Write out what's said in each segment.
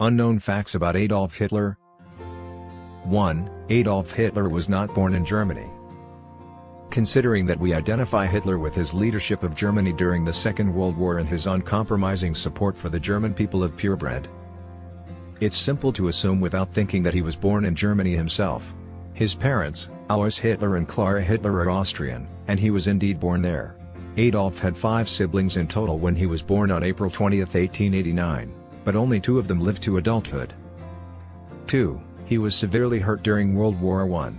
Unknown facts about Adolf Hitler. 1. Adolf Hitler was not born in Germany. Considering that we identify Hitler with his leadership of Germany during the Second World War and his uncompromising support for the German people of purebred, it's simple to assume without thinking that he was born in Germany himself. His parents, Alois Hitler and Clara Hitler, are Austrian, and he was indeed born there. Adolf had 5 siblings in total when he was born on April 20, 1889, but only 2 of them lived to adulthood. 2. He was severely hurt during World War I.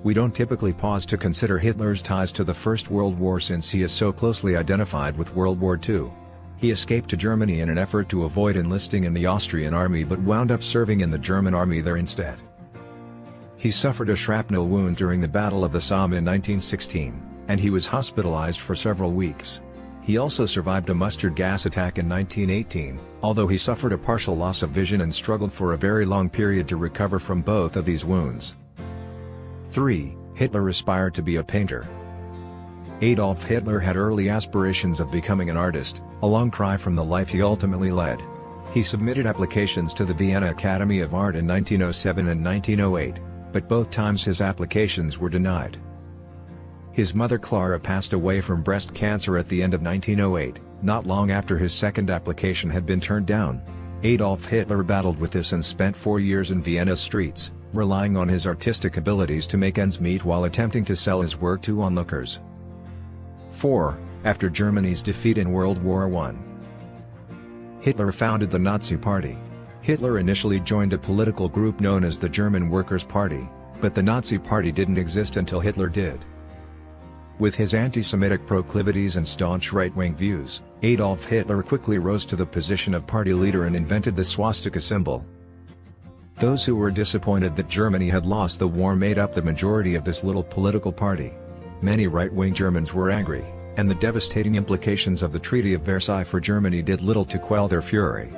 We don't typically pause to consider Hitler's ties to the First World War since he is so closely identified with World War II. He escaped to Germany in an effort to avoid enlisting in the Austrian army but wound up serving in the German army there instead. He suffered a shrapnel wound during the Battle of the Somme in 1916, and he was hospitalized for several weeks. He also survived a mustard gas attack in 1918, although he suffered a partial loss of vision and struggled for a very long period to recover from both of these wounds. 3. Hitler aspired to be a painter. Adolf Hitler had early aspirations of becoming an artist, a long cry from the life he ultimately led. He submitted applications to the Vienna Academy of Art in 1907 and 1908, but both times his applications were denied. His mother Clara passed away from breast cancer at the end of 1908, not long after his second application had been turned down. Adolf Hitler battled with this and spent 4 years in Vienna's streets, relying on his artistic abilities to make ends meet while attempting to sell his work to onlookers. 4. After Germany's defeat in World War I, Hitler founded the Nazi Party. Hitler initially joined a political group known as the German Workers' Party, but the Nazi Party didn't exist until Hitler did. With his anti-Semitic proclivities and staunch right-wing views, Adolf Hitler quickly rose to the position of party leader and invented the swastika symbol. Those who were disappointed that Germany had lost the war made up the majority of this little political party. Many right-wing Germans were angry, and the devastating implications of the Treaty of Versailles for Germany did little to quell their fury.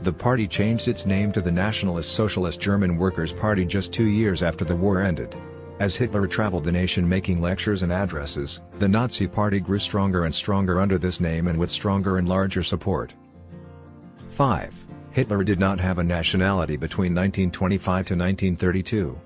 The party changed its name to the Nationalist Socialist German Workers' Party just 2 years after the war ended. As Hitler traveled the nation making lectures and addresses, the Nazi Party grew stronger and stronger under this name and with stronger and larger support. 5. Hitler did not have a nationality between 1925 to 1932.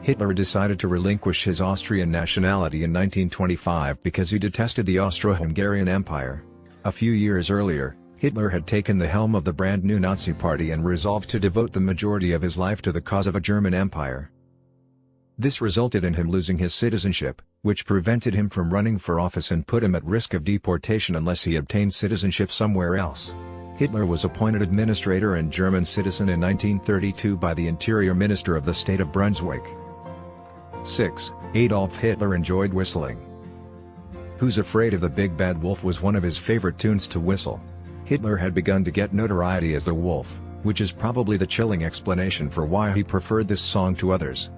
Hitler decided to relinquish his Austrian nationality in 1925 because he detested the Austro-Hungarian Empire. A few years earlier, Hitler had taken the helm of the brand new Nazi Party and resolved to devote the majority of his life to the cause of a German empire. This resulted in him losing his citizenship, which prevented him from running for office and put him at risk of deportation unless he obtained citizenship somewhere else. Hitler was appointed administrator and German citizen in 1932 by the Interior Minister of the state of Brunswick. 6. Adolf Hitler enjoyed whistling. Who's Afraid of the Big Bad Wolf was one of his favorite tunes to whistle. Hitler had begun to get notoriety as the Wolf, which is probably the chilling explanation for why he preferred this song to others.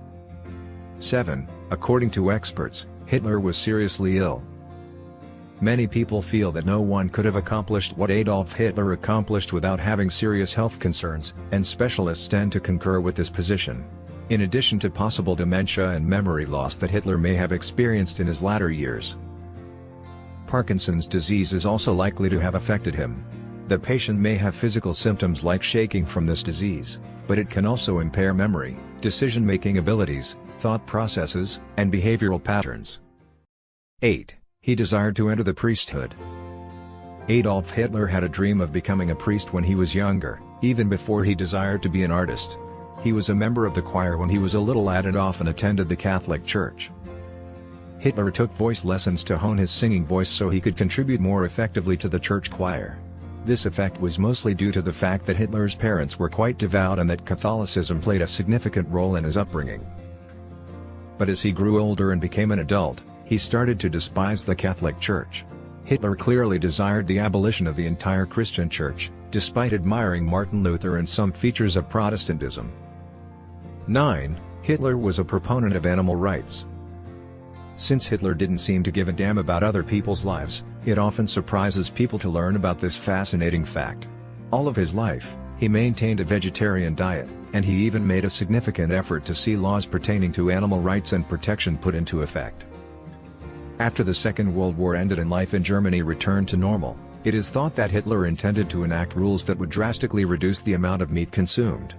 7. According to experts, Hitler was seriously ill. Many people feel that no one could have accomplished what Adolf Hitler accomplished without having serious health concerns, and specialists tend to concur with this position. In addition to possible dementia and memory loss that Hitler may have experienced in his latter years, Parkinson's disease is also likely to have affected him. The patient may have physical symptoms like shaking from this disease, but it can also impair memory, decision-making abilities, thought processes, and behavioral patterns. 8. He desired to enter the priesthood. Adolf Hitler had a dream of becoming a priest when he was younger, even before he desired to be an artist. He was a member of the choir when he was a little lad and often attended the Catholic Church. Hitler took voice lessons to hone his singing voice so he could contribute more effectively to the church choir. This effect was mostly due to the fact that Hitler's parents were quite devout and that Catholicism played a significant role in his upbringing. But as he grew older and became an adult, he started to despise the Catholic Church. Hitler clearly desired the abolition of the entire Christian Church, despite admiring Martin Luther and some features of Protestantism. 9. Hitler was a proponent of animal rights. Since Hitler didn't seem to give a damn about other people's lives, it often surprises people to learn about this fascinating fact. All of his life, he maintained a vegetarian diet, and he even made a significant effort to see laws pertaining to animal rights and protection put into effect. After the Second World War ended and life in Germany returned to normal, It is thought that Hitler intended to enact rules that would drastically reduce the amount of meat consumed.